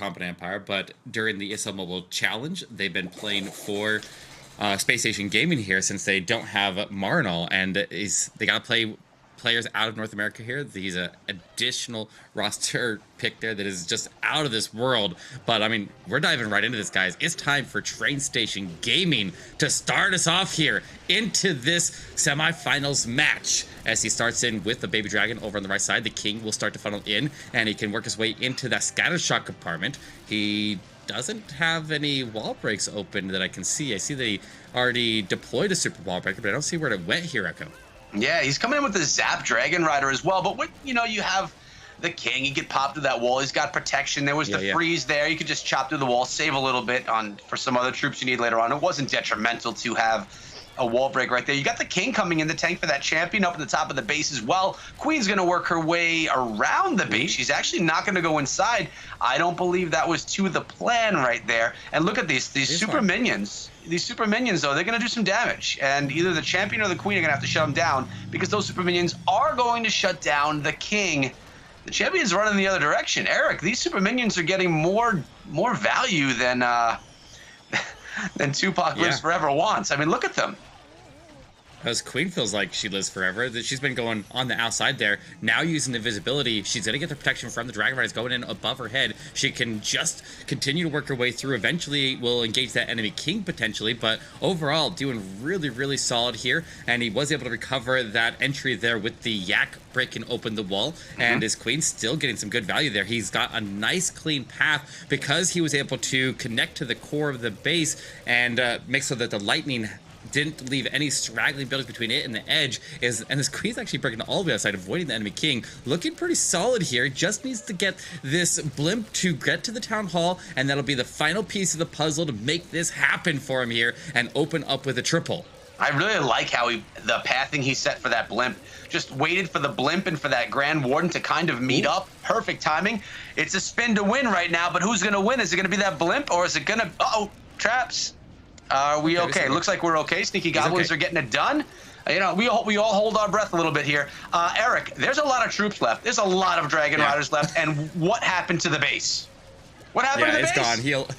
Competent Empire, but during the ESL Mobile Challenge, they've been playing for Space Station Gaming here since they don't have Marinol, and they got to play players out of North America here. He's an additional roster pick there that is just out of this world. But I mean, we're diving right into this, guys. It's time for Train Station Gaming to start us off here into this semifinals match. As he starts in with the Baby Dragon over on the right side, the King will start to funnel in, and he can work his way into that scatter shot compartment. He doesn't have any wall breaks open that I can see. I see that he already deployed a super wall breaker, but I don't see where it went here, Echo. Yeah, he's coming in with the Zap Dragon Rider as well. But you have the King. He could pop through that wall. He's got protection. There was the freeze there. You could just chop through the wall, save a little bit for some other troops you need later on. It wasn't detrimental to have a wall break right there. You got the King coming in the tank for that champion up at the top of the base as well. Queen's going to work her way around the base. She's actually not going to go inside. I don't believe that was to the plan right there. And look at these super minions. These super minions, though, they're going to do some damage. And either the champion or the Queen are going to have to shut them down, because those super minions are going to shut down the King. The champion's running the other direction. Eric, these super minions are getting more value than Tupac Lives Forever wants. I mean, look at them. Because Queen feels like she lives forever. That she's been going on the outside there. Now using the visibility, she's going to get the protection from the Dragon Riders going in above her head. She can just continue to work her way through. Eventually will engage that enemy King potentially, but overall doing really, really solid here. And he was able to recover that entry there with the Yak breaking open the wall. And his Queen still getting some good value there. He's got a nice clean path because he was able to connect to the core of the base and make so that the lightning didn't leave any straggling buildings between it and the edge. And this Queen's actually breaking all the way outside, avoiding the enemy King. Looking pretty solid here. Just needs to get this blimp to get to the town hall, and that'll be the final piece of the puzzle to make this happen for him here and open up with a triple. I really like how the pathing he set for that blimp. Just waited for the blimp and for that Grand Warden to kind of meet up. Perfect timing. It's a spin to win right now, but who's going to win? Is it going to be that blimp, or is it going to... Uh-oh, traps. Are we okay? Looks like we're okay. Sneaky Goblins are getting it done. We all hold our breath a little bit here. Eric, there's a lot of troops left. There's a lot of Dragon Riders left. And what happened to the base? What happened to the base? Yeah, it's gone.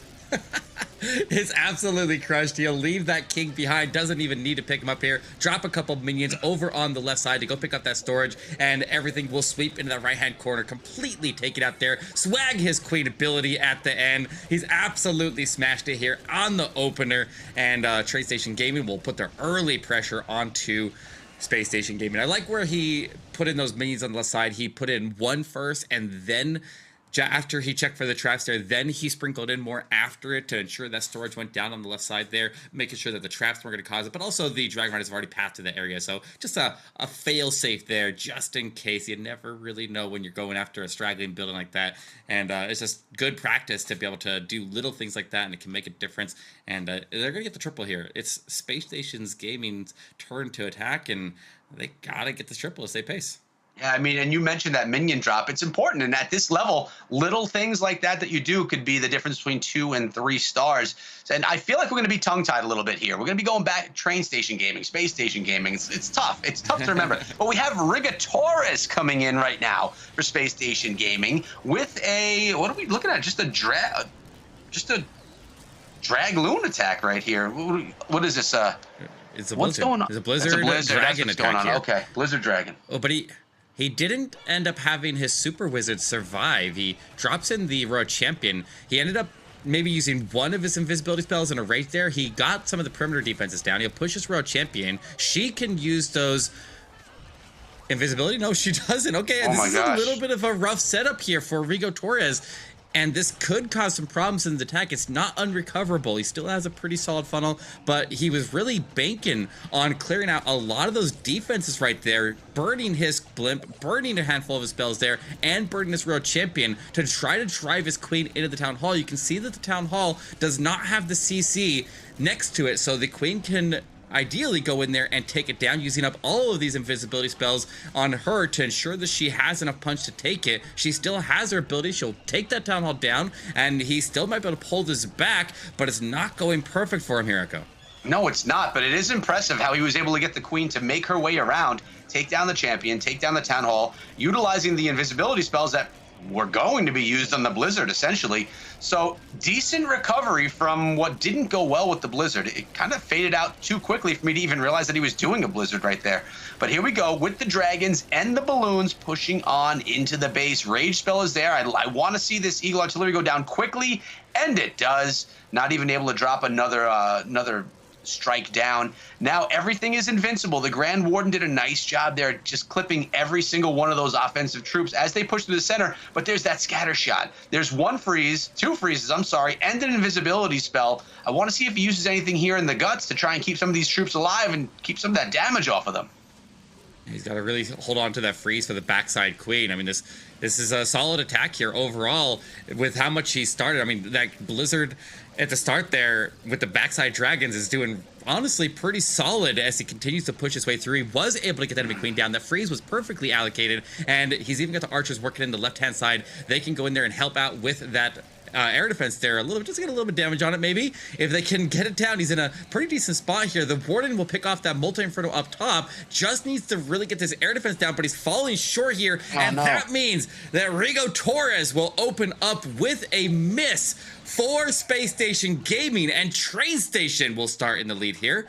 It's absolutely crushed. He'll leave that King behind. Doesn't even need to pick him up here. Drop a couple minions over on the left side to go pick up that storage, and everything will sweep into that right-hand corner, completely take it out there. Swag his Queen ability at the end. He's absolutely smashed it here on the opener, and Train Station Gaming will put their early pressure onto Space Station Gaming. I like where he put in those minions on the left side. He put in one first, and then after he checked for the traps there, then he sprinkled in more after it to ensure that storage went down on the left side there, making sure that the traps weren't going to cause it, but also the Dragon Riders have already passed to the area, so just a fail-safe there, just in case. You never really know when you're going after a straggling building like that, and it's just good practice to be able to do little things like that, and it can make a difference, and they're going to get the triple here. It's Space Station's Gaming's turn to attack, and they got to get the triple as they pace. Yeah, I mean, and you mentioned that minion drop. It's important, and at this level, little things like that you do could be the difference between 2 and 3 stars. And I feel like we're going to be tongue-tied a little bit here. We're going to be going back Train Station Gaming, Space Station Gaming. It's tough. It's tough to remember. But we have Rigatores coming in right now for Space Station Gaming with a, what are we looking at? Just a Dragloon attack right here. What is this? It's a what's blizzard. going on? It's a blizzard. It's a blizzard. Dragon That's what's attack going on. here. Okay, Blizzard Dragon. Oh, but he didn't end up having his Super Wizard survive. He drops in the Royal Champion. He ended up maybe using one of his invisibility spells in a rage there. He got some of the perimeter defenses down. He'll push his Royal Champion. She can use those invisibility. No, she doesn't. Okay, this is a little bit of a rough setup here for Rigatores. And this could cause some problems in the attack. It's not unrecoverable. He still has a pretty solid funnel, but he was really banking on clearing out a lot of those defenses right there, burning his blimp, burning a handful of his spells there, and burning his Royal Champion to try to drive his Queen into the Town Hall. You can see that the Town Hall does not have the CC next to it, so the Queen can ideally go in there and take it down, using up all of these invisibility spells on her to ensure that she has enough punch to take it. She still has her ability. She'll take that Town Hall down, and he still might be able to pull this back, but it's not going perfect for him here, Echo. No, it's not, but it is impressive how he was able to get the Queen to make her way around, take down the champion, take down the Town Hall, utilizing the invisibility spells that were going to be used on the Blizzard, essentially. So decent recovery from what didn't go well with the Blizzard. It kind of faded out too quickly for me to even realize that he was doing a Blizzard right there. But here we go with the dragons and the balloons pushing on into the base. Rage spell is there. I want to see this Eagle Artillery go down quickly, and it does. Not even able to drop another strike down. Now everything is invincible. The Grand Warden did a nice job there, just clipping every single one of those offensive troops as they push to the center. But there's that scatter shot. There's two freezes, I'm sorry, and an invisibility spell. I want to see if he uses anything here in the guts to try and keep some of these troops alive and keep some of that damage off of them. He's got to really hold on to that freeze for the backside queen. I mean, this is a solid attack here overall with how much he started. I mean, that Blizzard at the start there with the backside dragons is doing honestly pretty solid as he continues to push his way through. He was able to get that enemy queen down. That freeze was perfectly allocated, and he's even got the archers working in the left-hand side. They can go in there and help out with that air defense there a little, just get a little bit of damage on it maybe. If they can get it down, he's in a pretty decent spot here. The Warden will pick off that multi-inferno up top, just needs to really get this air defense down, but he's falling short here, that means that Rigo Torres will open up with a miss for Space Station Gaming, and Train Station will start in the lead here.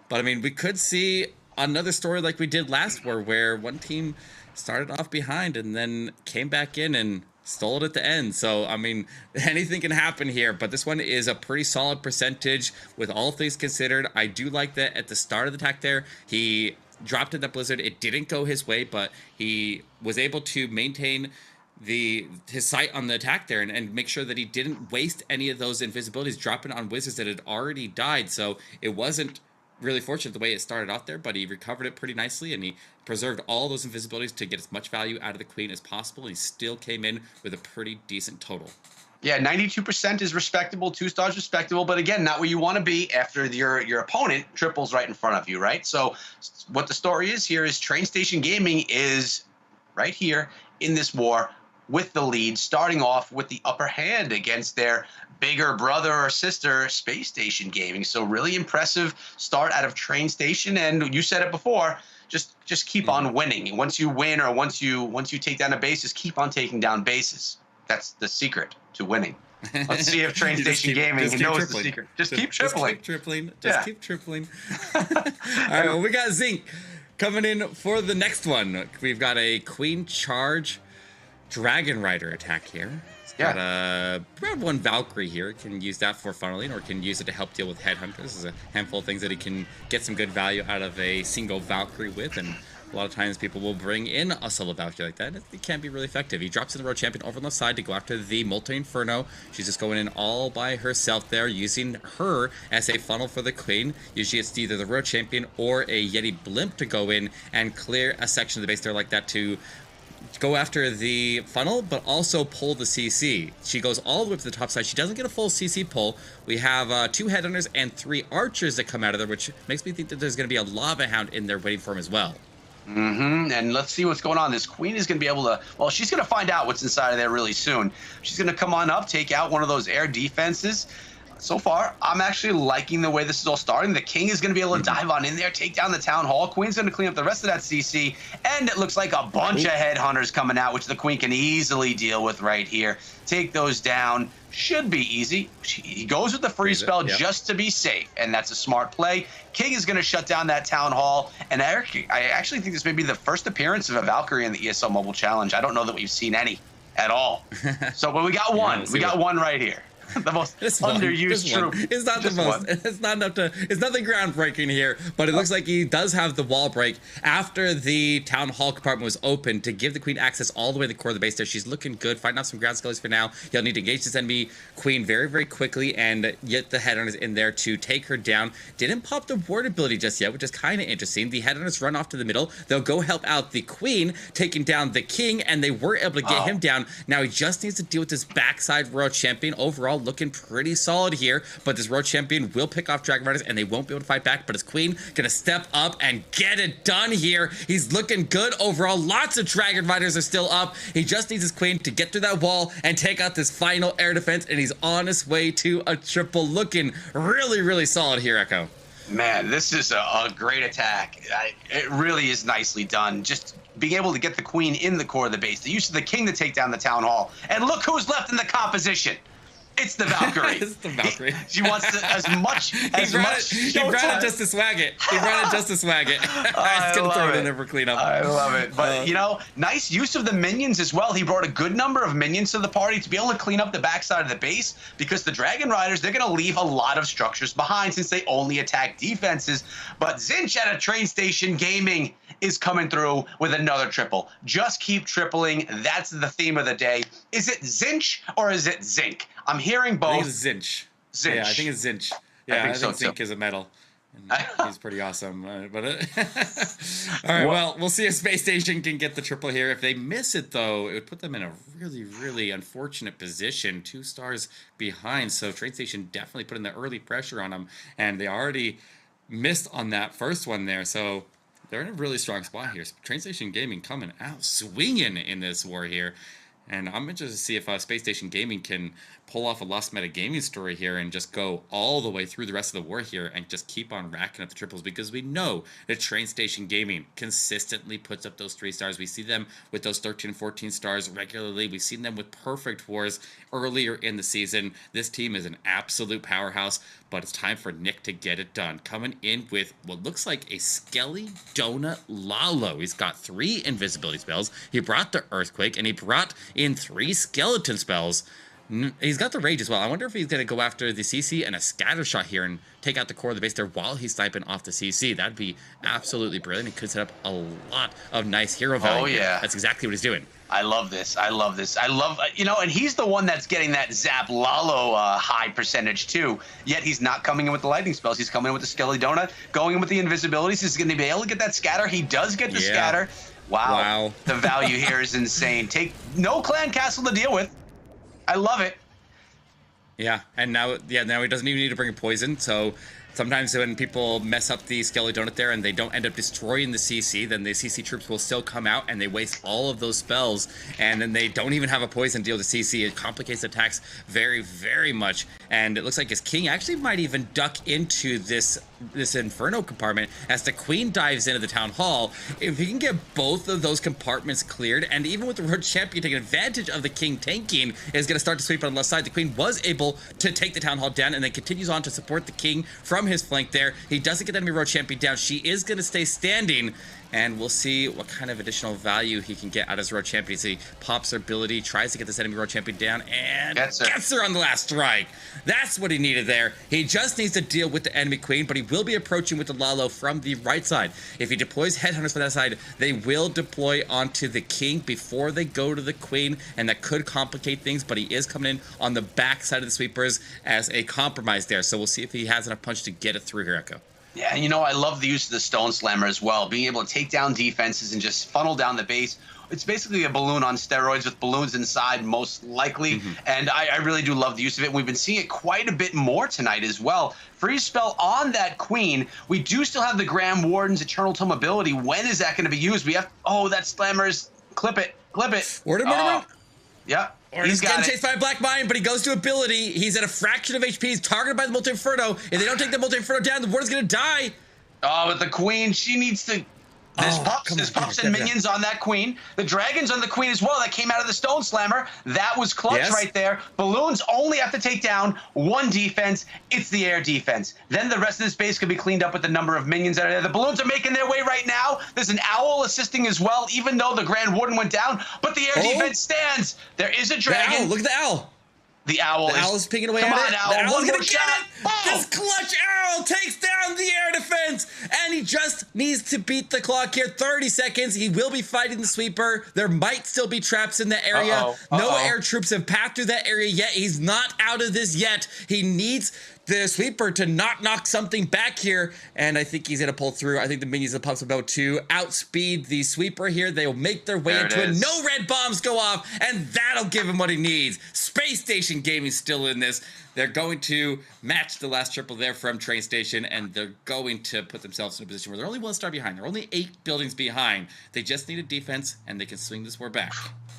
But I mean, we could see another story like we did last war, where one team started off behind and then came back in and stole it at the end. So, I mean, anything can happen here, but this one is a pretty solid percentage with all things considered. I do like that at the start of the attack there, he dropped in that Blizzard. It didn't go his way, but he was able to maintain his sight on the attack there and make sure that he didn't waste any of those invisibilities dropping on wizards that had already died. So it wasn't really fortunate the way it started out there, but he recovered it pretty nicely, and he preserved all those invisibilities to get as much value out of the queen as possible. And he still came in with a pretty decent total. Yeah, 92% is respectable, 2 stars respectable, but again, not where you want to be after your opponent triples right in front of you, right? So what the story is here is Train Station Gaming is right here in this war with the lead, starting off with the upper hand against their bigger brother or sister, Space Station Gaming. So really impressive start out of Train Station, and you said it before, just keep on winning. Once you win, or once you take down a base, just keep on taking down bases. That's the secret to winning. Let's see if Train Station Gaming knows the secret. Just keep tripling. Just keep tripling. All right, well, we got Zinch coming in for the next one. We've got a Queen Charge Dragon Rider attack here. It's got around 1 Valkyrie here. Can use that for funneling, or can use it to help deal with headhunters. There's a handful of things that he can get some good value out of a single Valkyrie with, and a lot of times people will bring in a solo Valkyrie like that. It can be really effective. He drops in the Road Champion over on the side to go after the multi-inferno. She's just going in all by herself there, using her as a funnel for the queen. Usually it's either the Road Champion or a Yeti blimp to go in and clear a section of the base there like that to go after the funnel, but also pull the CC. She goes all the way to the top side. She doesn't get a full CC pull. We have 2 headhunters and 3 archers that come out of there, which makes me think that there's going to be a lava hound in there waiting for him as well. And let's see what's going on. This queen is going to be able to, well, she's going to find out what's inside of there really soon. She's going to come on up, take out one of those air defenses. So far, I'm actually liking the way this is all starting. The king is going to be able to dive on in there, take down the town hall. Queen's going to clean up the rest of that CC, and it looks like a bunch of headhunters coming out, which the queen can easily deal with right here. Take those down. Should be easy. He goes with the freeze spell just to be safe, and that's a smart play. King is going to shut down that town hall, and I actually think this may be the first appearance of a Valkyrie in the ESL Mobile Challenge. I don't know that we've seen any at all. So, but we got one. We got one right here. The most underused troop. It's not the most. It's not enough to. It's nothing groundbreaking here, but it looks like he does have the wall break after the town hall compartment was open to give the queen access all the way to the core of the base. There, she's looking good. Fighting off some ground skellies for now. He'll need to engage this enemy queen very, very quickly and get the headhunters in there to take her down. Didn't pop the ward ability just yet, which is kind of interesting. The headhunters run off to the middle. They'll go help out the queen, taking down the king, and they were able to get him down. Now he just needs to deal with this backside royal champion. Overall, looking pretty solid here, but this road champion will pick off Dragon Riders and they won't be able to fight back, but his queen gonna step up and get it done here. He's looking good overall. Lots of Dragon Riders are still up. He just needs his queen to get through that wall and take out this final air defense, and he's on his way to a triple. Looking really, really solid here, Echo. Man, this is a great attack. It really is nicely done. Just being able to get the queen in the core of the base, the use of the king to take down the town hall. And look who's left in the composition. It's the Valkyrie. It's the Valkyrie. She wants to, as much. He brought it just to swag it. He brought it just to swag it. I was gonna throw it in there for cleanup. I love it. But you know, nice use of the minions as well. He brought a good number of minions to the party to be able to clean up the backside of the base, because the Dragon Riders, they're gonna leave a lot of structures behind since they only attack defenses. But Zinch at a train station gaming is coming through with another triple. Just keep tripling. That's the theme of the day. Is it Zinch or is it Zinc? I'm hearing both. I think it's Zinch. Zinch. Yeah, I think it's Zinch. Yeah, I think Zinc is a metal. And he's pretty awesome. All right, well, we'll see if Space Station can get the triple here. If they miss it, though, it would put them in a really, really unfortunate position. 2 stars behind, so Train Station definitely putting the early pressure on them, and they already missed on that first one there, so they're in a really strong spot here. Train Station Gaming coming out swinging in this war here. And I'm interested to see if Space Station Gaming can pull off a Lost Meta Gaming story here and just go all the way through the rest of the war here and just keep on racking up the triples, because we know that Train Station Gaming consistently puts up those 3 stars. We see them with those 13 and 14 stars regularly. We've seen them with perfect wars earlier in the season. This team is an absolute powerhouse, but it's time for Nick to get it done. Coming in with what looks like a Skelly Donut Lalo. He's got 3 invisibility spells. He brought the Earthquake, and he brought in 3 skeleton spells. He's got the Rage as well. I wonder if he's going to go after the CC and a Scatter Shot here and take out the core of the base there while he's sniping off the CC. That'd be absolutely brilliant. He could set up a lot of nice hero value. Oh, yeah. That's exactly what he's doing. I love this. I love this. I love, you know, and he's the one that's getting that Zap Lalo high percentage too. Yet he's not coming in with the lightning spells. He's coming in with the Skelly Donut, going in with the invisibilities. He's going to be able to get that scatter. He does get the scatter. Wow. The value here is insane. Take no clan castle to deal with. I love it. Yeah, and now he doesn't even need to bring poison, so sometimes when people mess up the Skelly Donut there and they don't end up destroying the CC, then the CC troops will still come out and they waste all of those spells, and then they don't even have a poison deal to CC. It complicates attacks very, very much, and it looks like his king actually might even duck into this inferno compartment as the queen dives into the town hall. If he can get both of those compartments cleared, and even with the road champion taking advantage of the king tanking, is going to start to sweep on the left side. The queen was able to take the town hall down and then continues on to support the king from his flank there. He doesn't get the enemy road champion down. She is going to stay standing, and we'll see what kind of additional value he can get out of his road champion. So he pops her ability, tries to get this enemy road champion down, and gets her on the last strike. That's what he needed there. He just needs to deal with the enemy queen, but he will be approaching with the Lalo from the right side. If he deploys headhunters from that side, they will deploy onto the king before they go to the queen, and that could complicate things, but he is coming in on the back side of the sweepers as a compromise there. So we'll see if he has enough punch to get it through here, Echo. Yeah, you know, I love the use of the Stone Slammer as well, being able to take down defenses and just funnel down the base. It's basically a balloon on steroids with balloons inside, most likely, and I really do love the use of it. We've been seeing it quite a bit more tonight as well. Freeze spell on that queen. We do still have the Grand Warden's Eternal Tome ability. When is that going to be used? We have, that Slammer's, clip it. Warden. Yep. He's getting chased by a Black Mine, but he goes to ability. He's at a fraction of HP. He's targeted by the Multi-Inferno. If they don't take the Multi-Inferno down, the Warden's going to die. Oh, but the queen, she needs to... There's pups and minions on that queen. The dragons on the queen as well that came out of the Stone Slammer. That was clutch right there. Balloons only have to take down 1 defense. It's the air defense. Then the rest of this base can be cleaned up with the number of minions that are there. The balloons are making their way right now. There's an owl assisting as well, even though the Grand Warden went down. But the air defense stands. There is a dragon. Look at the owl. The owl is picking away at it. Owl. The owl's going to get it. This clutch arrow takes down the air defense, and he just needs to beat the clock here. 30 seconds. He will be fighting the sweeper. There might still be traps in the area. No air troops have passed through that area yet. He's not out of this yet. He needs the sweeper to not knock something back here, and I think he's going to pull through. I think the minions of Pups about to outspeed the sweeper here. They will make their way into it. No red bombs go off, and that'll give him what he needs. Space Station Gaming still in this. They're going to match the last triple there from Train Station, and they're going to put themselves in a position where they're only 1 star behind. They're only 8 buildings behind. They just need a defense, and they can swing this war back.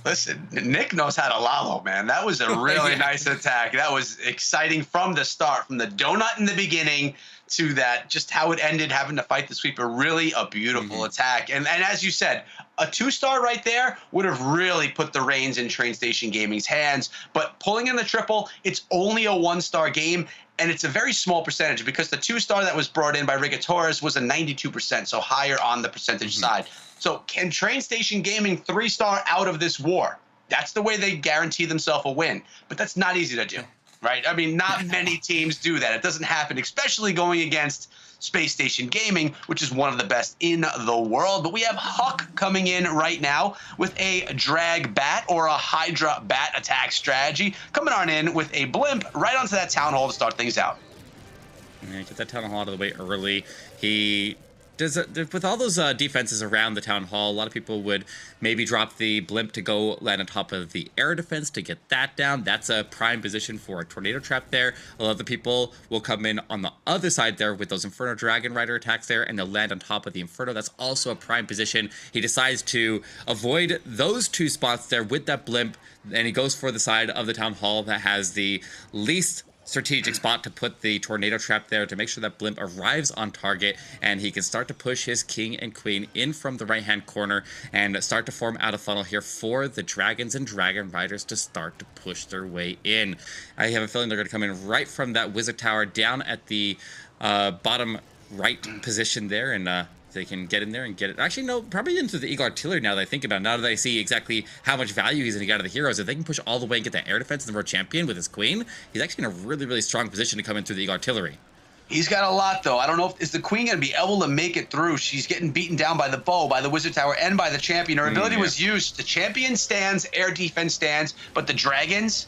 Listen, Nick knows how to Lalo, man. That was a really nice attack. That was exciting from the start, from the the donut in the beginning to that, just how it ended, having to fight the sweeper. Really a beautiful attack. And as you said, a 2-star right there would have really put the reins in Train Station Gaming's hands. But pulling in the triple, it's only a 1-star game, and it's a very small percentage because the 2-star that was brought in by Rigatores was a 92%, so higher on the percentage side. So can Train Station Gaming 3-star out of this war? That's the way they guarantee themselves a win. But that's not easy to do. Right? I mean, not many teams do that. It doesn't happen, especially going against Space Station Gaming, which is one of the best in the world. But we have Huck coming in right now with a drag bat or a hydra bat attack strategy, coming on in with a blimp right onto that town hall to start things out. Yeah, get that town hall out of the way early. He does with all those defenses around the town hall. A lot of people would maybe drop the blimp to go land on top of the air defense to get that down. That's a prime position for a tornado trap there. A lot of the people will come in on the other side there with those Inferno Dragon Rider attacks there, and they'll land on top of the Inferno. That's also a prime position. He decides to avoid those 2 spots there with that blimp, and he goes for the side of the town hall that has the least strategic spot to put the tornado trap there to make sure that blimp arrives on target, and he can start to push his king and queen in from the right hand corner and start to form out a funnel here for the dragons and dragon riders to start to push their way in. I have a feeling they're going to come in right from that wizard tower down at the bottom right position there, and they can get in there and get it. Actually, no, probably into the Eagle Artillery now that I think about it. Now that I see exactly how much value he's going to get out of the heroes, if they can push all the way and get that air defense in the World Champion with his queen, he's actually in a really, really strong position to come in through the Eagle Artillery. He's got a lot, though. I don't know if is the queen going to be able to make it through. She's getting beaten down by the bow, by the wizard tower, and by the champion. Her ability was used. The champion stands, air defense stands, but the dragons,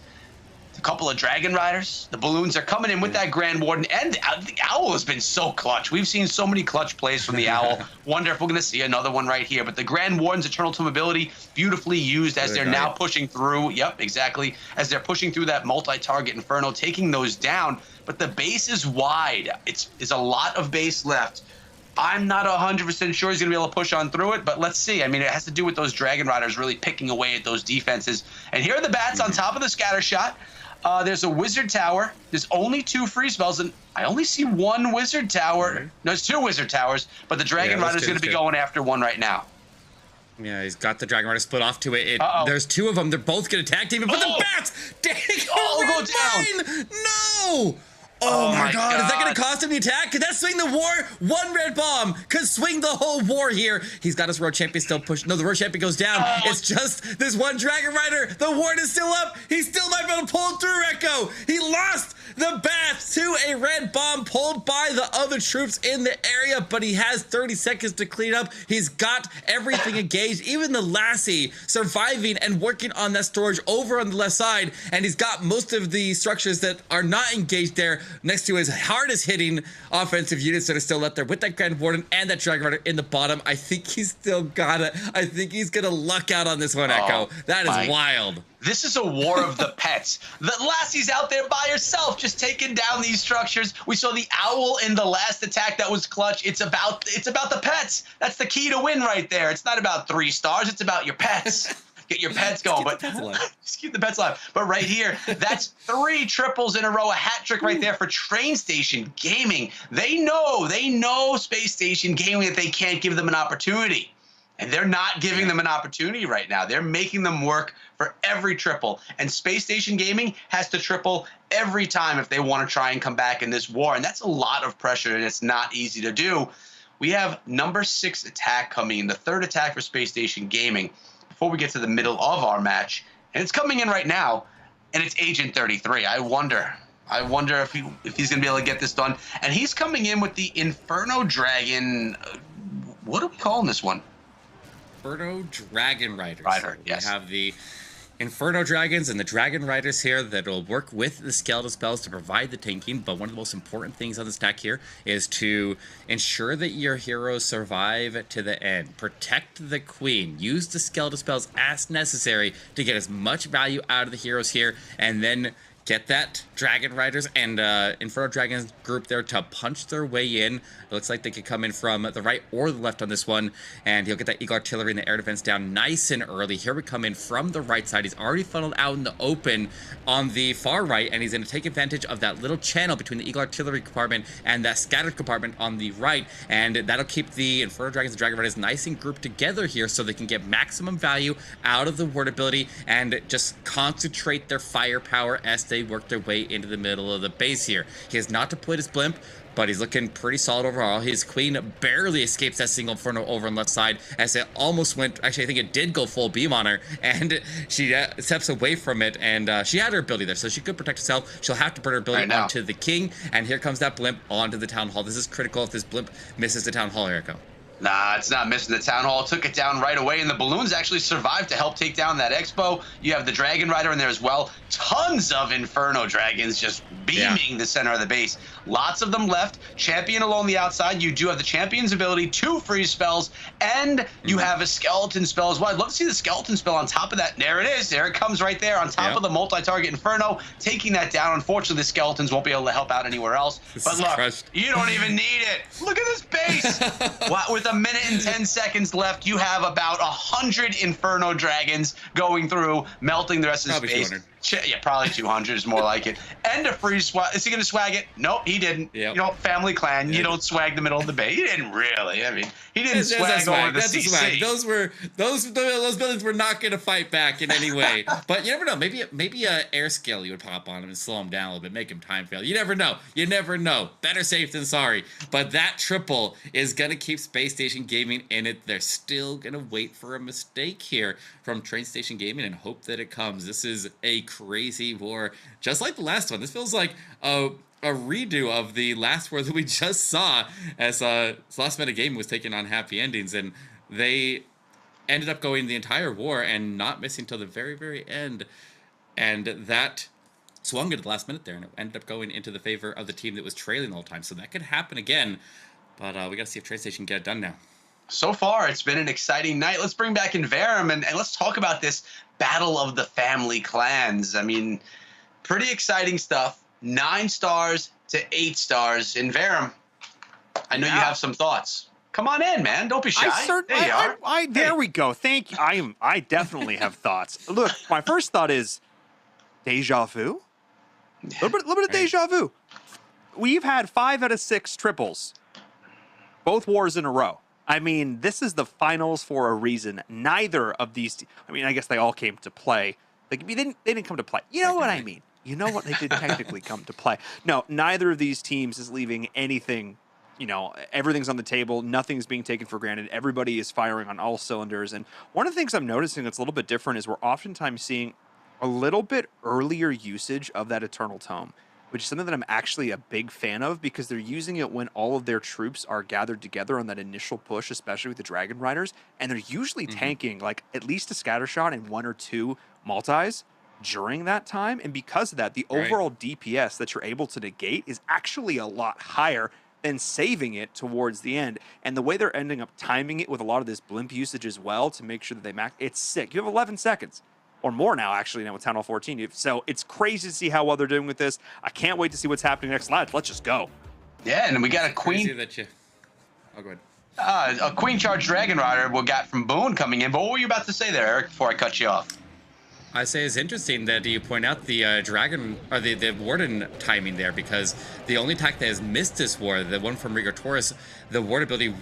a couple of dragon riders, the balloons are coming in with that Grand Warden, and the owl has been so clutch. We've seen so many clutch plays from the owl. Wonder if we're going to see another one right here. But the Grand Warden's Eternal Tomb ability, beautifully used as they're now pushing through. Yep, exactly. As they're pushing through that multi-target Inferno, taking those down. But the base is wide. It's a lot of base left. I'm not 100% sure he's going to be able to push on through it, but let's see. I mean, it has to do with those Dragon Riders really picking away at those defenses. And here are the bats on top of the scatter shot. There's a wizard tower. There's only 2 free spells, and I only see 1 wizard tower. No, there's 2 wizard towers, but the Dragon Rider's going to be going after one right now. Yeah, he's got the Dragon Rider split off to it. There's 2 of them. They're both going to tag team, but the bats! Dang, go down! No! Oh my god, is that going to cost him the attack? Could that swing the war? 1 red bomb could swing the whole war here. He's got his Road Champion still pushed. No, the Road Champion goes down. It's just this 1 Dragon Rider. The ward is still up. He still might be able to pull through, Echo. He lost the bats to a red bomb pulled by the other troops in the area, but he has 30 seconds to clean up. He's got everything engaged, even the Lassie surviving and working on that storage over on the left side, and he's got most of the structures that are not engaged there next to his hardest hitting offensive units that are still left there with that Grand Warden and that Dragon Rider in the bottom. I think he's still got it. I think he's going to luck out on this one, Echo. That is wild. This is a war of the pets. The Lassie's out there by herself just taking down these structures. We saw the owl in the last attack that was clutch. It's about the pets. That's the key to win right there. It's not about 3 stars. It's about your pets. Get your pets going, but just keep the pets alive. But right here, that's 3 triples in a row, a hat trick right there for Train Station Gaming. They know Space Station Gaming that they can't give them an opportunity. And they're not giving them an opportunity right now. They're making them work for every triple. And Space Station Gaming has to triple every time if they want to try and come back in this war. And that's a lot of pressure, and it's not easy to do. We have number 6 attack coming in, the 3rd attack for Space Station Gaming, before we get to the middle of our match. And it's coming in right now, and it's Agent 33. I wonder if he's going to be able to get this done. And he's coming in with the Inferno Dragon. What are we calling this one? Inferno Dragon Riders. Yes. We have the Inferno Dragons and the Dragon Riders here that will work with the skeletal spells to provide the tanking, but one of the most important things on this deck here is to ensure that your heroes survive to the end. Protect the queen. Use the skeletal spells as necessary to get as much value out of the heroes here, and then get that Dragon Riders and Inferno Dragons group there to punch their way in. It looks like they could come in from the right or the left on this one, and he'll get that Eagle Artillery and the air defense down nice and early. Here we come in from the right side. He's already funneled out in the open on the far right, and he's going to take advantage of that little channel between the Eagle Artillery compartment and that scattered compartment on the right, and that'll keep the Inferno Dragons and Dragon Riders nice and grouped together here so they can get maximum value out of the ward ability and just concentrate their firepower as they work their way into the middle of the base here. He has not deployed his blimp, but he's looking pretty solid overall. His queen barely escapes that single inferno over on left side as it almost went, actually I think it did go full beam on her, and she steps away from it, and she had her ability there, so she could protect herself. She'll have to put her ability onto the king, and here comes that blimp onto the town hall. This is critical if this blimp misses the town hall, Erico. Nah, it's not missing the town hall. Took it down right away, and the balloons actually survived to help take down that expo. You have the Dragon Rider in there as well. Tons of Inferno Dragons just beaming the center of the base. Lots of them left. Champion along the outside. You do have the Champion's ability, 2 freeze spells, and you have a Skeleton spell as well. I'd love to see the Skeleton spell on top of that. There it is. There it comes right there on top of the multi-target Inferno, taking that down. Unfortunately, the Skeletons won't be able to help out anywhere else. But look, you don't even need it. Look at this base. With a minute and 10 seconds left, you have about 100 Inferno Dragons going through, melting the rest of the base. Yeah, probably 200 is more like it. And a free swag. Is he going to swag it? Nope, he didn't. You know, family clan, you don't swag the middle of the bay. He didn't really. I mean, he didn't swag over the CC. Those buildings were not going to fight back in any way. But you never know. Maybe a air skill you would pop on him and slow him down a little bit, make him time fail. You never know. You never know. Better safe than sorry. But that triple is going to keep Space Station Gaming in it. They're still going to wait for a mistake here from Train Station Gaming and hope that it comes. This is a crazy war, just like the last one. This feels like a redo of the last war that we just saw as Last Minute Gaming was taking on Happy Endings, and they ended up going the entire war and not missing till the very, very end, and that swung at the last minute there, and it ended up going into the favor of the team that was trailing the whole time. So that could happen again, but we got to see if Train Station can get it done now. So far, it's been an exciting night. Let's bring back Inverum and let's talk about this battle of the family clans. I mean, pretty exciting stuff. 9 stars to 8 stars. Inverum, I know you have some thoughts. Come on in, man. Don't be shy. There you are. There we go. Thank you. I definitely have thoughts. Look, my first thought is deja vu. A little bit of deja vu. We've had 5 out of 6 triples, both wars in a row. I mean, this is the finals for a reason. Neither of these, I mean, I guess they all came to play. They didn't come to play. You know what I mean? You know what? They did technically come to play. No, neither of these teams is leaving anything, you know, everything's on the table. Nothing's being taken for granted. Everybody is firing on all cylinders. And one of the things I'm noticing that's a little bit different is we're oftentimes seeing a little bit earlier usage of that Eternal Tome, which is something that I'm actually a big fan of because they're using it when all of their troops are gathered together on that initial push, especially with the Dragon Riders, and they're usually tanking like at least a scatter shot and 1 or 2 multis during that time. And because of that, the overall DPS that you're able to negate is actually a lot higher than saving it towards the end. And the way they're ending up timing it with a lot of this blimp usage as well to make sure that they max, it's sick. You have 11 seconds. Or more now, actually, now with Town Hall 14. So it's crazy to see how well they're doing with this. I can't wait to see what's happening next live. Let's just go. Yeah, and we got a queen. Oh, go ahead. A queen charge Dragon Rider we got from Boone coming in. But what were you about to say there, Eric, before I cut you off? I say it's interesting that you point out the dragon or the warden timing there, because the only attack that has missed this war, the one from Rigor Taurus, the ward ability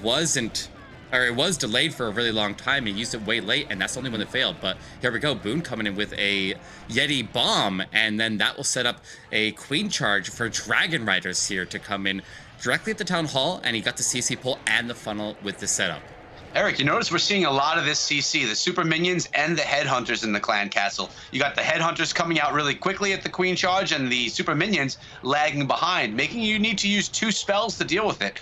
it was delayed for a really long time. He used it way late, and that's the only one that failed. But here we go, Boone coming in with a Yeti bomb, and then that will set up a queen charge for Dragon Riders here to come in directly at the town hall, and he got the CC pull and the funnel with the setup. Eric, you notice we're seeing a lot of this CC, the super minions and the headhunters in the clan castle. You got the headhunters coming out really quickly at the queen charge and the super minions lagging behind, making you need to use 2 spells to deal with it.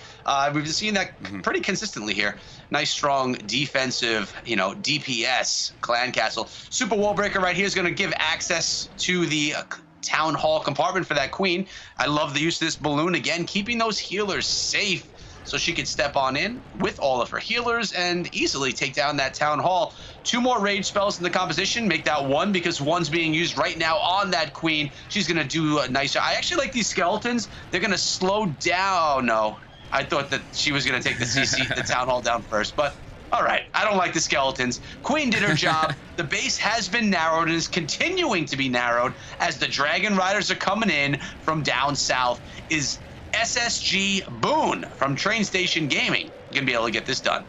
We've been seeing that pretty consistently here. Nice, strong, defensive, DPS clan castle. Super wall breaker right here is going to give access to the town hall compartment for that queen. I love the use of this balloon again, keeping those healers safe. so she could step on in with all of her healers and easily take down that town hall. 2 more rage spells in the composition, make that 1 because 1's being used right now on that queen. She's gonna do a nice job. I actually like these skeletons. They're gonna slow down. No, I thought that she was gonna take the CC, the town hall down first, but all right, I don't like the skeletons. Queen did her job. The base has been narrowed and is continuing to be narrowed as the Dragon Riders are coming in from down south. Is SSG Boone from Train Station Gaming gonna be able to get this done?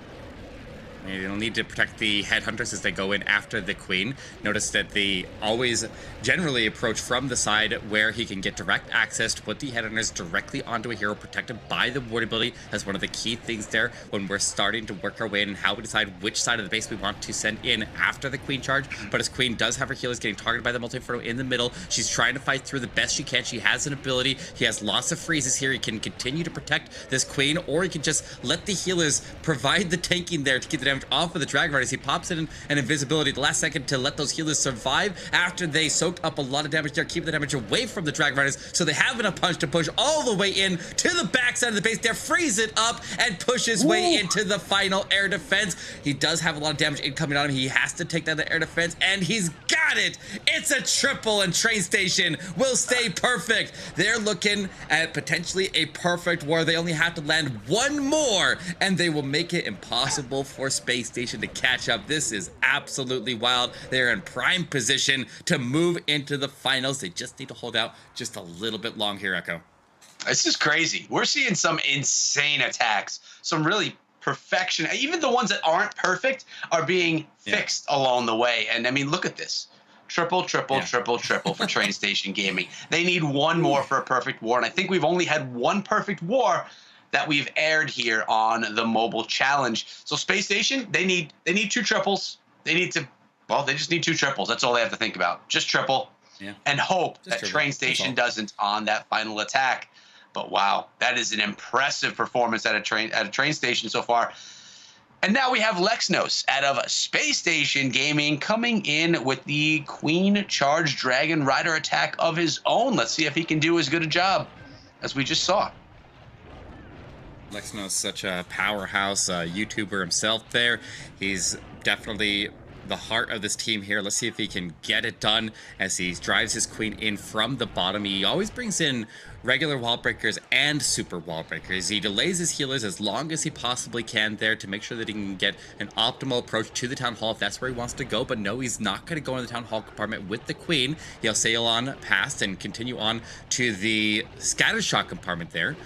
You'll need to protect the headhunters as they go in after the queen. Notice that they always generally approach from the side where he can get direct access to put the headhunters directly onto a hero protected by the ward ability. That's one of the key things there when we're starting to work our way in and how we decide which side of the base we want to send in after the queen charge. But as queen does have her healers getting targeted by the multi-inferno in the middle, she's trying to fight through the best she can. She has an ability. He has lots of freezes here. He can continue to protect this queen, or he can just let the healers provide the tanking there to keep the damage off of the Dragon Riders. He pops in an invisibility at the last second to let those healers survive after they soaked up a lot of damage there, keep the damage away from the Dragon Riders so they have enough punch to push all the way in to the backside of the base there, freeze it up, and push his way into the final air defense. He does have a lot of damage incoming on him. He has to take down the air defense, and he's got it. It's a triple, and Train Station will stay perfect. They're looking at potentially a perfect war. They only have to land 1 more, and they will make it impossible for Space Station to catch up. This is absolutely wild. They're in prime position to move into the finals. They just need to hold out just a little bit long here, Echo. This is crazy. We're seeing some insane attacks, some really perfection. Even the ones that aren't perfect are being fixed along the way. And I mean, look at this. Triple, triple, triple, triple for Train Station Gaming. They need 1 more for a perfect war. And I think we've only had 1 perfect war that we've aired here on the mobile challenge. So Space Station, they need 2 triples. They need to, well, they just need 2 triples. That's all they have to think about. Just triple and hope just that triple. Train Station doesn't on that final attack. But wow, that is an impressive performance at a train station so far. And now we have Lexnos out of Space Station Gaming coming in with the Queen Charge Dragon Rider attack of his own. Let's see if he can do as good a job as we just saw. Lexnos, such a powerhouse YouTuber himself there. He's definitely the heart of this team here. Let's see if he can get it done as he drives his queen in from the bottom. He always brings in regular wall breakers and super wall breakers. He delays his healers as long as he possibly can there to make sure that he can get an optimal approach to the town hall if that's where he wants to go. But no, he's not going to go in the town hall compartment with the queen. He'll sail on past and continue on to the scatter shot compartment there.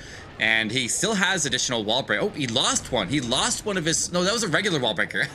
And he still has additional wall break. Oh, he lost one. He lost one of his... No, that was a regular wall breaker.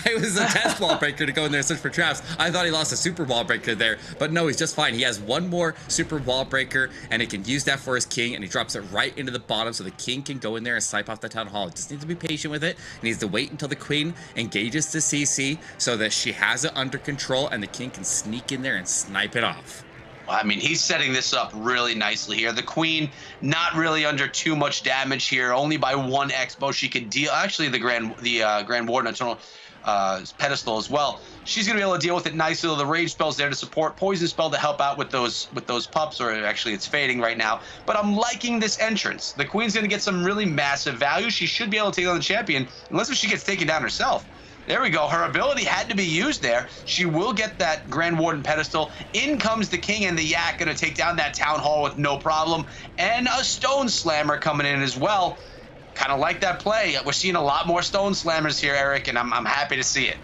It was a test wall breaker to go in there and search for traps. I thought he lost a super wall breaker there. But no, he's just fine. He has 1 more super wall breaker, and he can use that for his king, and he drops it right into the bottom so the king can go in there and snipe off the town hall. He just needs to be patient with it. He needs to wait until the queen engages the CC so that she has it under control, and the king can sneak in there and snipe it off. I mean, he's setting this up really nicely here. The queen not really under too much damage here, only by 1 expo she could deal. Actually, the Grand Warden Eternal pedestal as well. She's gonna be able to deal with it nicely. The rage spell's there to support, poison spell to help out with those pups, or actually it's fading right now. But I'm liking this entrance. The queen's gonna get some really massive value. She should be able to take down the champion, unless if she gets taken down herself. There we go. Her ability had to be used there. She will get that Grand Warden pedestal. In comes the king and the yak, going to take down that town hall with no problem. And a stone slammer coming in as well. Kind of like that play. We're seeing a lot more stone slammers here, Eric, and I'm happy to see it.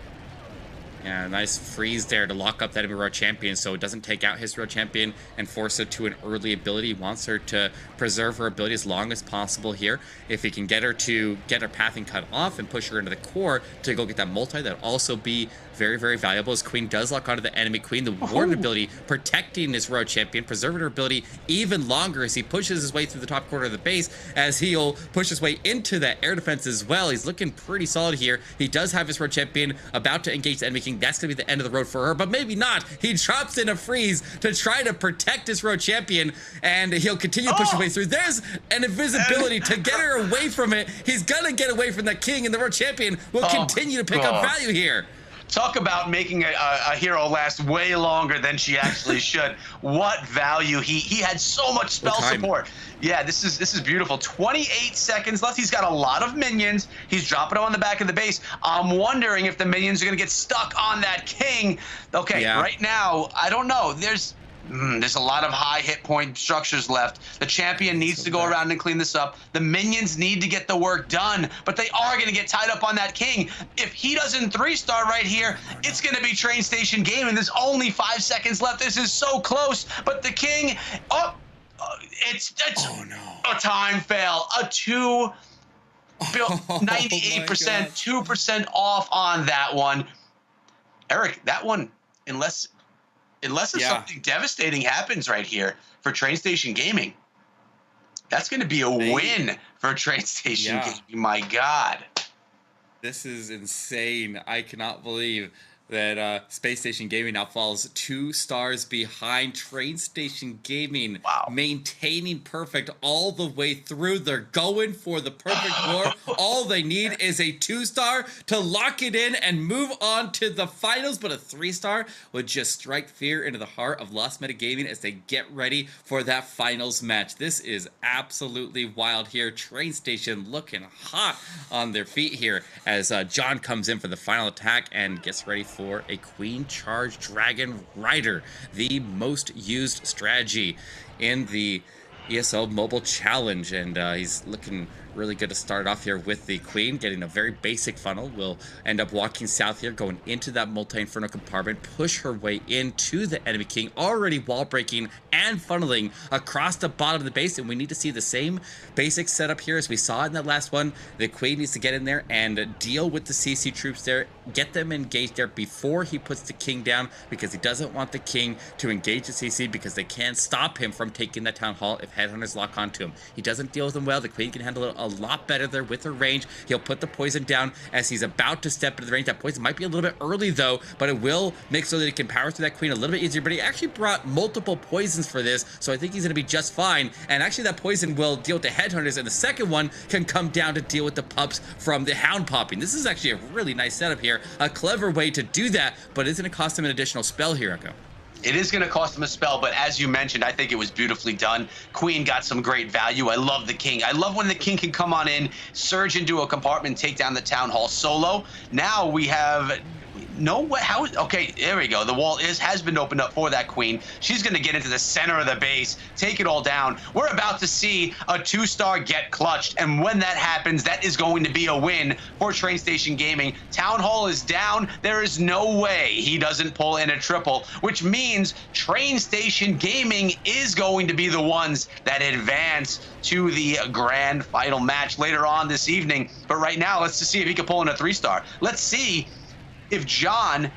Yeah, nice freeze there to lock up that hero champion so it doesn't take out his hero champion and force her to an early ability. He wants her to preserve her ability as long as possible here. If he can get her to get her pathing cut off and push her into the core to go get that multi, that'll also be very, very valuable. His queen does lock onto the enemy queen. The warden ability protecting his hero champion, preserving her ability even longer as he pushes his way through the top corner of the base, as he'll push his way into that air defense as well. He's looking pretty solid here. He does have his hero champion about to engage the enemy king. That's going to be the end of the road for her, but maybe not. He drops in a freeze to try to protect his hero champion, and he'll continue to push his way through. There's an invisibility to get her away from it. He's going to get away from that king, and the hero champion will continue to pick up value here. Talk about making a hero last way longer than she actually should. What value. He had so much spell support. Yeah, this is beautiful. 28 seconds left. He's got a lot of minions. He's dropping them on the back of the base. I'm wondering if the minions are going to get stuck on that king. Okay, right now, I don't know. There's a lot of high hit point structures left. The champion needs to go around and clean this up. The minions need to get the work done, but they are going to get tied up on that king. If he doesn't 3-star right here, it's going to be Train Station Gaming. There's only 5 seconds left. This is so close, but the king, it's a time fail. A 98%, 2% off on that one. Eric, that one, unless something devastating happens right here for Train Station Gaming, that's going to be a win for Train Station Gaming. My God. This is insane. I cannot believe that Space Station Gaming now falls 2 stars behind Train Station Gaming. Wow. Maintaining perfect all the way through. They're going for the perfect war. All they need is a 2-star to lock it in and move on to the finals, but a 3-star would just strike fear into the heart of Lost Meta Gaming as they get ready for that finals match. This is absolutely wild here. Train Station looking hot on their feet here as John comes in for the final attack and gets ready for a Queen Charge Dragon Rider, the most used strategy in the ESL Mobile Challenge, and he's looking really good to start off here with the Queen, getting a very basic funnel. Will end up walking south here, going into that multi-inferno compartment, push her way into the enemy king, already wall breaking and funneling across the bottom of the base, and we need to see the same basic setup here as we saw in that last one. The Queen needs to get in there and deal with the CC troops there, get them engaged there before he puts the king down, because he doesn't want the king to engage the CC, because they can't stop him from taking that town hall if headhunters lock onto him. He doesn't deal with them well. The Queen can handle it a lot better there with her range. He'll put the poison down as he's about to step into the range. That poison might be a little bit early though, but it will make so that he can power through that Queen a little bit easier. But he actually brought multiple poisons for this, so I think he's going to be just fine. And actually that poison will deal with the headhunters, and the second one can come down to deal with the pups from the hound popping. This is actually a really nice setup here, a clever way to do that, but it's going to cost him an additional spell here, Echo. It is going to cost him a spell, but as you mentioned, I think it was beautifully done. Queen got some great value. I love the king. I love when the king can come on in, surge into a compartment, take down the town hall solo. Now we have okay, there we go. The wall has been opened up for that Queen. She's going to get into the center of the base, take it all down. We're about to see a 2-star get clutched, and when that happens, that is going to be a win for Train Station Gaming. Town hall is down. There is no way he doesn't pull in a triple, which means Train Station Gaming is going to be the ones that advance to the grand final match later on this evening. But right now, let's just see if he can pull in a 3-star. Let's see if John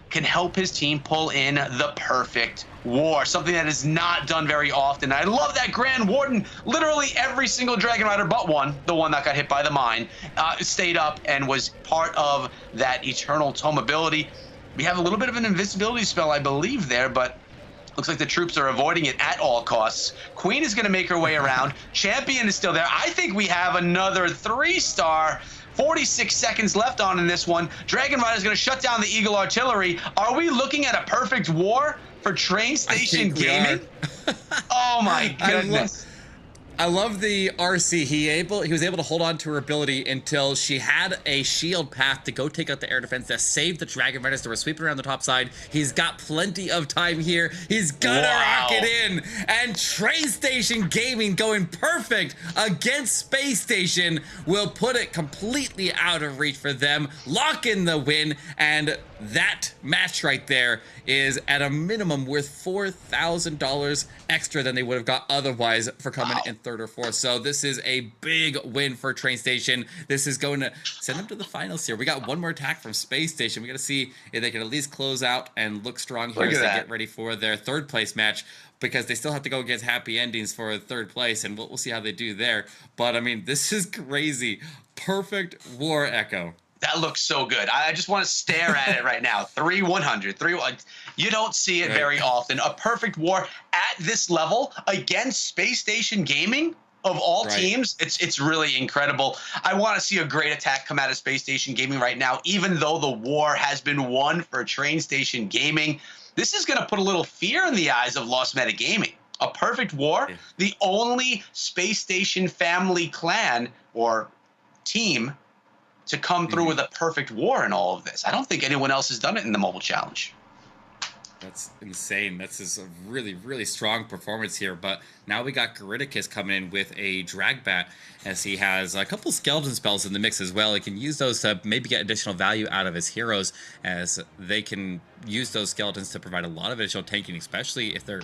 can help his team pull in the perfect war, something that is not done very often. I love that Grand Warden. Literally every single Dragon Rider but one, the one that got hit by the mine, stayed up and was part of that Eternal Tome ability. We have a little bit of an invisibility spell, I believe, there, but looks like the troops are avoiding it at all costs. Queen is going to make her way around. Champion is still there. I think we have another 3-star. 46 seconds left on in this one. Dragon Rider is going to shut down the Eagle Artillery. Are we looking at a perfect war for Train Station Gaming? Oh my goodness. I love the RC. He was able to hold on to her ability until she had a shield path to go take out the air defense that saved the Dragon Riders that were sweeping around the top side. He's got plenty of time here. He's gonna rock it in. And Train Station Gaming going perfect against Space Station will put it completely out of reach for them. Lock in the win, and that match right there is at a minimum worth $4,000 extra than they would have got otherwise for coming in third or fourth. So this is a big win for Train Station. This is going to send them to the finals here. We got one more attack from Space Station. We got to see if they can at least close out and look strong here as they get ready for their third place match, because they still have to go against happy endings for third place, and we'll see how they do there. But I mean, this is crazy. Perfect war, Echo. That looks so good. I just want to stare at it right now. 3-100, 3-1. You don't see it very often. A perfect war at this level against Space Station Gaming. of all Right. teams, it's really incredible. I want to see a great attack come out of Space Station Gaming right now, even though the war has been won for Train Station Gaming. This is going to put a little fear in the eyes of Lost Meta Gaming. A perfect war, Yeah. the only Space Station family clan or team to come through with a perfect war in all of this. I don't think anyone else has done it in the mobile challenge. That's insane. That's just a really, really strong performance here. But now we got Geriticus coming in with a drag bat, as he has a couple skeleton spells in the mix as well. He can use those to maybe get additional value out of his heroes, as they can use those skeletons to provide a lot of additional tanking, especially if they're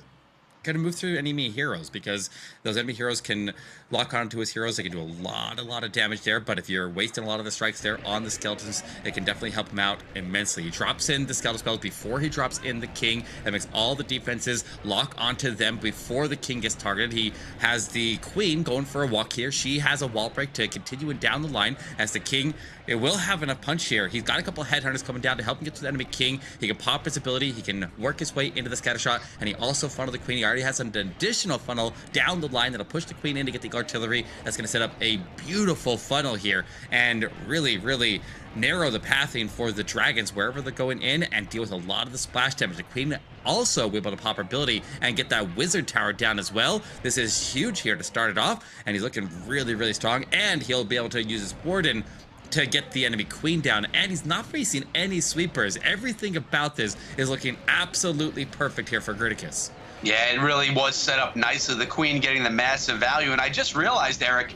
going to move through enemy heroes, because those enemy heroes can lock onto his heroes. They can do a lot of damage there, but if you're wasting a lot of the strikes there on the skeletons, it can definitely help him out immensely. He drops in the skeleton spells before he drops in the king. That makes all the defenses lock onto them before the king gets targeted. He has the queen going for a walk here. She has a wall break to continue down the line, as the king, it will have enough punch here. He's got a couple headhunters coming down to help him get to the enemy king. He can pop his ability. He can work his way into the scatter shot, and he also funneled the queen. He already has an additional funnel down the line that'll push the queen in to get the artillery. That's going to set up a beautiful funnel here and really narrow the pathing for the dragons wherever they're going in, and deal with a lot of the splash damage. The queen also will be able to pop her ability and get that wizard tower down as well. This is huge here to start it off, and he's looking really strong, and he'll be able to use his warden to get the enemy queen down, and he's not facing any sweepers. Everything about this is looking absolutely perfect here for Geriticus. Yeah, it really was set up nicely. The queen getting the massive value, and I just realized, Eric,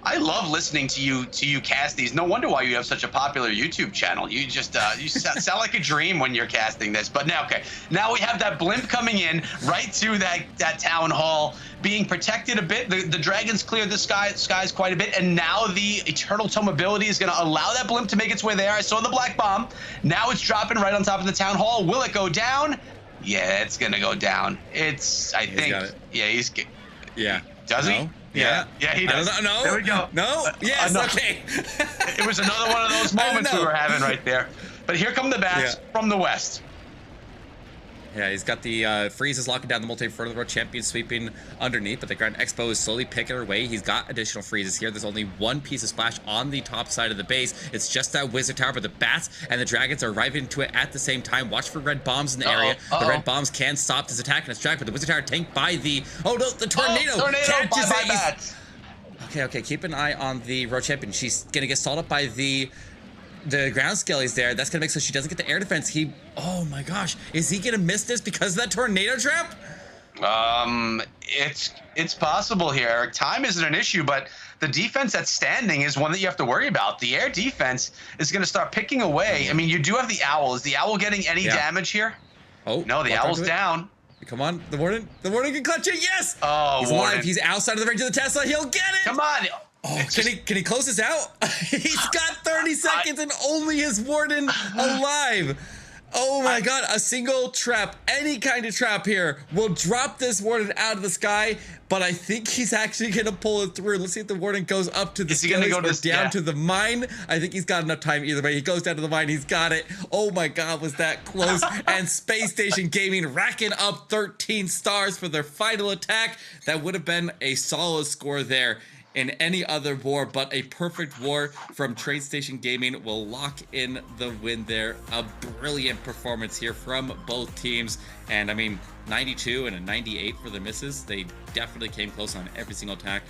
I love listening to you cast these. No wonder why you have such a popular YouTube channel. You just you sound like a dream when you're casting this. But now, okay, now we have that blimp coming in right to that town hall, being protected a bit. The dragons cleared the skies quite a bit, and now the Eternal Tome ability is going to allow that blimp to make its way there. I saw the black bomb. Now it's dropping right on top of the town hall. Will it go down? Yeah, it's gonna go down. It's, I think, yeah, he's. Yeah. Does he? Yeah, he does. I don't know. There we go. No. Yes. No. Okay. It was another one of those moments we were having right there. But here come the bats from the west. Yeah, he's got the freezes locking down the multi-inferno road champion sweeping underneath, but the Grand Expo is slowly picking her way. He's got additional freezes here. There's only one piece of splash on the top side of the base. It's just that wizard tower, but the bats and the dragons are arriving into it at the same time. Watch for red bombs in the area. The red bombs can stop this attack and its track, but the wizard tower tanked by the, the tornado catches it. Okay, keep an eye on the road champion. She's gonna get stalled up by the ground skellies there. That's gonna make so she doesn't get the air defense. Oh my gosh, is he gonna miss this because of that tornado trap? It's possible here, Eric. Time isn't an issue, but the defense that's standing is one that you have to worry about. The air defense is going to start picking away. I mean, you do have the owl. Is the owl getting any damage here? Oh, no, the owl's down. Come on, the warden can clutch it. Yes. Oh, he's alive. He's outside of the range of the Tesla. He'll get it. Come on. Oh, can he close this out? He's got 30 seconds and only his warden alive. Oh my god, a single trap, any kind of trap here will drop this warden out of the sky, but I think he's actually going to pull it through. Let's see if the warden goes up to the skellies or down to the mine. I think he's got enough time either way. He goes down to the mine, he's got it. Oh my god, was that close. And Space Station Gaming racking up 13 stars for their final attack. That would have been a solid score there in any other war, but a perfect war from Train Station Gaming will lock in the win there. A brilliant performance here from both teams, and I mean 92 and a 98 for the misses. They definitely came close on every single attack.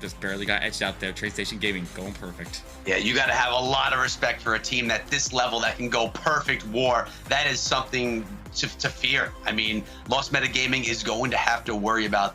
Just barely got edged out there. Train Station Gaming going perfect. Yeah, you got to have a lot of respect for a team at this level that can go perfect war. That is something to fear. I mean, Lost Meta Gaming is going to have to worry about that.